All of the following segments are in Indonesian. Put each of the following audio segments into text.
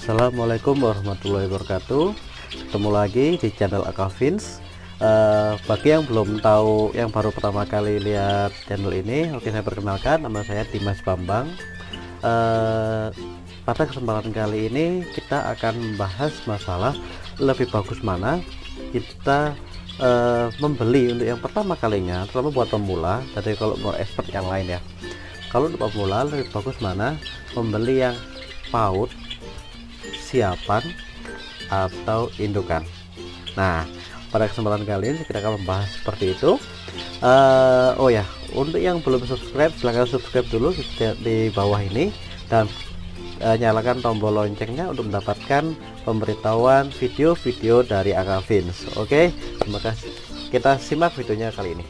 Assalamualaikum warahmatullahi wabarakatuh. Ketemu lagi di channel Akavins. Bagi yang belum tahu, yang baru pertama kali lihat channel ini, oke, saya perkenalkan, nama saya Dimas Bambang. Pada kesempatan kali ini kita akan membahas masalah lebih bagus mana kita membeli untuk yang pertama kalinya, terutama buat pemula. Jadi kalau mau expert yang lain ya, kalau untuk pemula lebih bagus mana membeli yang PAUD, siapan, atau indukan. Nah, pada kesempatan kali ini kita akan membahas seperti itu. Oh ya, untuk yang belum subscribe, silahkan subscribe dulu di bawah ini dan nyalakan tombol loncengnya untuk mendapatkan pemberitahuan video-video dari Akavins. Oke, terima kasih. Kita simak videonya kali ini.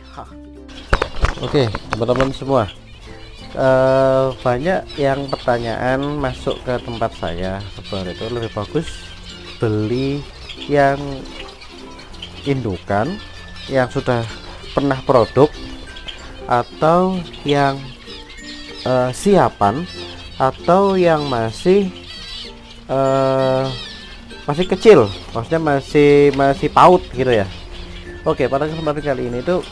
Oke, teman-teman semua, banyak yang pertanyaan masuk ke tempat saya seperti itu, lebih bagus beli yang indukan yang sudah pernah produk atau yang siapan atau yang masih kecil, maksudnya masih PAUD gitu ya. Oke, pada kesempatan kali ini tuh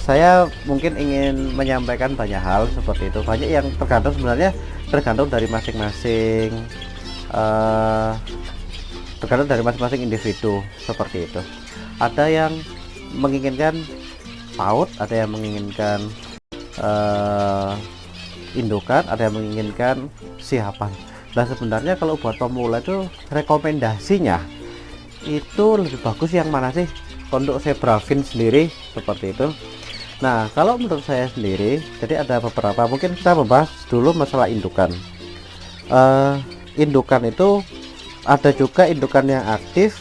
saya mungkin ingin menyampaikan banyak hal seperti itu. Banyak yang sebenarnya tergantung dari masing-masing individu seperti itu. Ada yang menginginkan PAUD, ada yang menginginkan indukan, ada yang menginginkan siapan. Nah, sebenarnya kalau buat pemula itu rekomendasinya itu lebih bagus yang mana sih? Untuk zebra fin sendiri seperti itu. Nah, kalau menurut saya sendiri, jadi ada beberapa, mungkin kita membahas dulu masalah indukan. Indukan itu ada juga indukan yang aktif,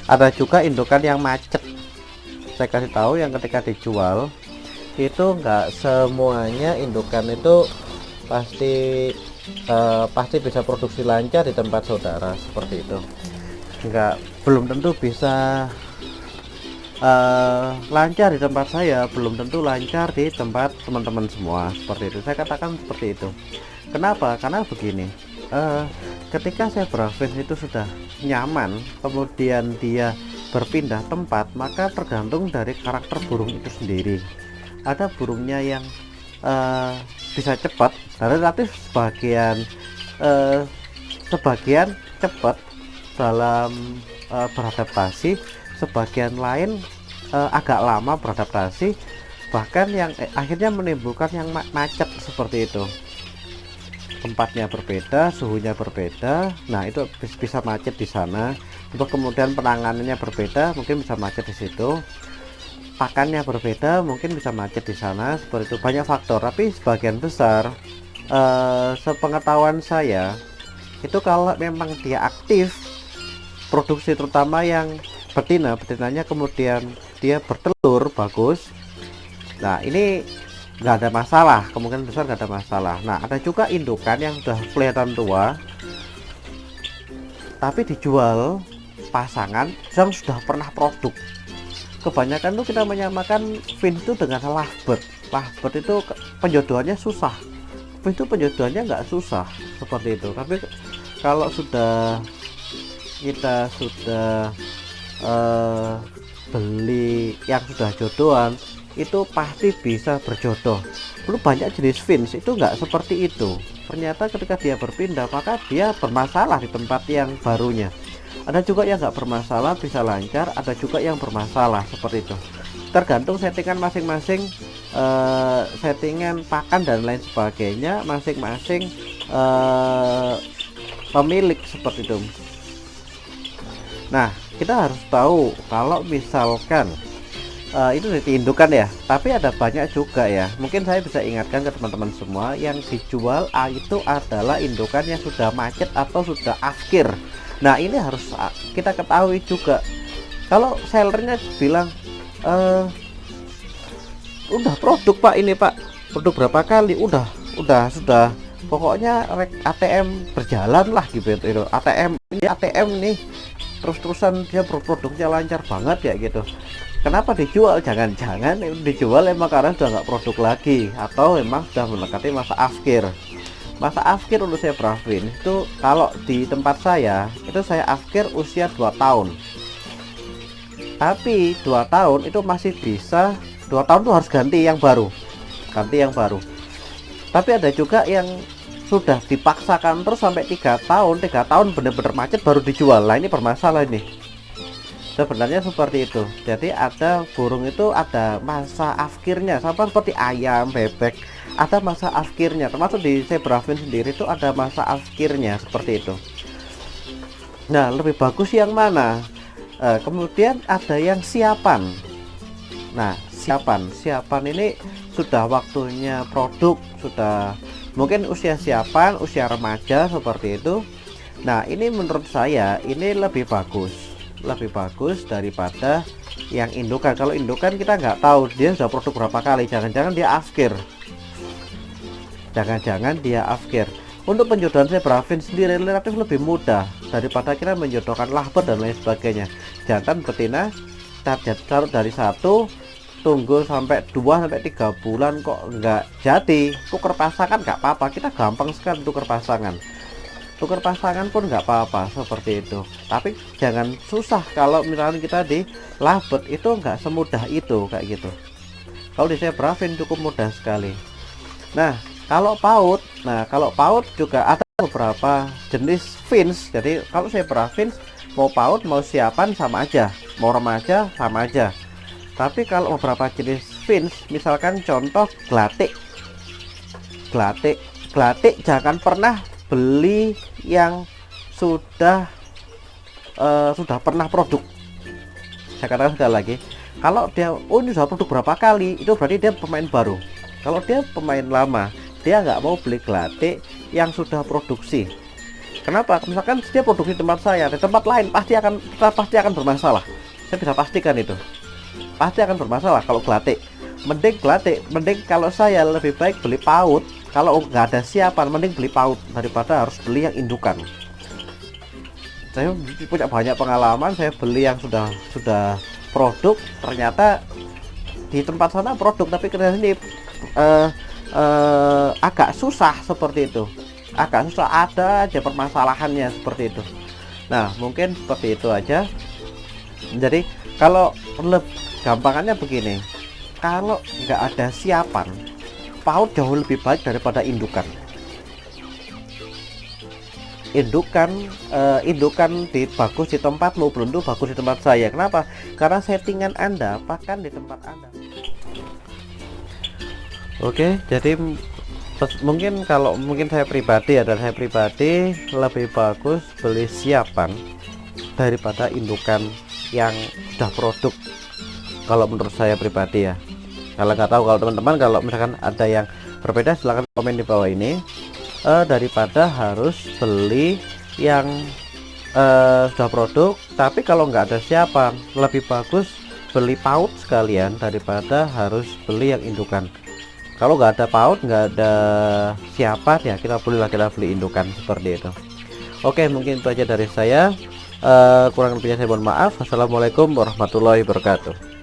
ada juga indukan yang macet. Saya kasih tahu, yang ketika dijual itu enggak semuanya indukan itu pasti bisa produksi lancar di tempat saudara seperti itu. Belum tentu bisa lancar di tempat saya, belum tentu lancar di tempat teman-teman semua seperti itu. Saya katakan seperti itu. Kenapa? Karena begini, ketika zebra fin itu sudah nyaman, kemudian dia berpindah tempat, maka tergantung dari karakter burung itu sendiri. Ada burungnya yang bisa cepat, dan relatif sebagian cepat dalam beradaptasi, sebagian lain agak lama beradaptasi, bahkan yang akhirnya menimbulkan yang macet seperti itu. Tempatnya berbeda, suhunya berbeda, nah itu bisa macet di sana. Untuk kemudian penanganannya berbeda, mungkin bisa macet di situ. Pakannya berbeda, mungkin bisa macet di sana. Seperti itu, banyak faktor. Tapi sebagian besar, sepengetahuan saya, itu kalau memang dia aktif produksi, terutama yang betinanya, kemudian dia bertelur bagus, nah ini nggak ada masalah, kemungkinan besar nggak ada masalah. Nah, ada juga indukan yang sudah kelihatan tua tapi dijual pasangan yang sudah pernah produk. Kebanyakan tuh kita menyamakan fin itu dengan lovebird. Lovebird itu penjodohannya susah, fin itu penjodohannya nggak susah seperti itu. Tapi kalau kita sudah beli yang sudah jodohan, itu pasti bisa berjodoh. Belum banyak jenis fins itu nggak seperti itu. Ternyata ketika dia berpindah, maka dia bermasalah di tempat yang barunya. Ada juga yang nggak bermasalah, bisa lancar, ada juga yang bermasalah seperti itu. Tergantung settingan masing-masing, settingan pakan dan lain sebagainya masing-masing pemilik seperti itu. Nah, kita harus tahu kalau misalkan itu diindukan ya, tapi ada banyak juga ya. Mungkin saya bisa ingatkan ke teman-teman semua, yang dijual itu adalah indukan yang sudah macet atau sudah akhir. Nah, ini harus kita ketahui juga. Kalau sellernya bilang udah produk pak, ini pak produk berapa kali, sudah pokoknya ATM berjalan lah gitu. ATM nih terus-terusan dia produknya lancar banget ya gitu. Kenapa dijual? Jangan-jangan dijual emang karena sudah nggak produk lagi, atau memang sudah mendekati masa akhir. Masa akhir untuk zebra finch itu kalau di tempat saya itu saya akhir usia 2 tahun. Tapi 2 tahun itu masih bisa, 2 tahun tuh harus ganti yang baru. Tapi ada juga yang sudah dipaksakan terus sampai 3 tahun, 3 tahun bener-bener macet baru dijual. Nah ini bermasalah ini. Sebenarnya seperti itu. Jadi ada burung itu ada masa akhirnya, sama seperti ayam, bebek, ada masa akhirnya. Termasuk di zebra finch sendiri itu ada masa akhirnya seperti itu. Nah, lebih bagus yang mana? Kemudian ada yang siapan. Nah, siapan ini sudah waktunya produk, sudah mungkin usia siapan, usia remaja seperti itu. Nah, ini menurut saya ini lebih bagus daripada yang indukan. Kalau indukan kita nggak tahu dia sudah produk berapa kali, jangan-jangan dia akhir. Untuk penjodohan zebra finch sendiri relatif lebih mudah daripada kita menjodohkan lovebird dan lain sebagainya. Jantan betina taruh dari 1 tunggu sampai 2 sampai 3 bulan kok nggak jadi, tuker pasangan nggak apa-apa, kita gampang sekali tuker pasangan pun nggak apa-apa seperti itu. Tapi jangan susah kalau misalnya kita di lovebird itu nggak semudah itu kayak gitu. Kalau di zebra finch cukup mudah sekali. Nah kalau paut juga ada beberapa jenis finch. Jadi kalau zebra finch mau paut mau siapan sama aja, mau remaja sama aja. Tapi kalau beberapa jenis finch, misalkan contoh gelatik jangan pernah beli yang sudah pernah produk. Saya katakan sekali lagi, kalau dia ini sudah produk berapa kali, itu berarti dia pemain baru. Kalau dia pemain lama, dia nggak mau beli gelatik yang sudah produksi. Kenapa? Misalkan dia produksi tempat saya, di tempat lain pasti akan bermasalah. Saya bisa pastikan itu pasti akan bermasalah. Kalau gelatik, mending kalau saya lebih baik beli paut. Kalau nggak ada siapan, mending beli paut daripada harus beli yang indukan. Saya punya banyak pengalaman, saya beli yang sudah produk, ternyata di tempat sana produk, tapi ke sini agak susah seperti itu. Agak susah, ada aja permasalahannya seperti itu. Nah, mungkin seperti itu aja. Jadi kalau gampangannya begini, kalau nggak ada siapan, paut jauh lebih baik daripada indukan. Indukan bagus di tempatmu, belum tentu bagus di tempat saya. Kenapa? Karena settingan Anda pakan di tempat Anda. Oke, jadi mungkin saya pribadi lebih bagus beli siapan daripada indukan yang sudah produk. Kalau menurut saya pribadi ya. Kalau nggak tahu, kalau teman-teman kalau misalkan ada yang berbeda silahkan komen di bawah ini. Daripada harus beli yang sudah produk, tapi kalau nggak ada siapan, lebih bagus beli paut sekalian daripada harus beli yang indukan. Kalau nggak ada paut, nggak ada siapan, ya kita beli indukan seperti itu. Oke, mungkin itu aja dari saya. Kurang lebihnya saya mohon maaf. Wassalamualaikum warahmatullahi wabarakatuh.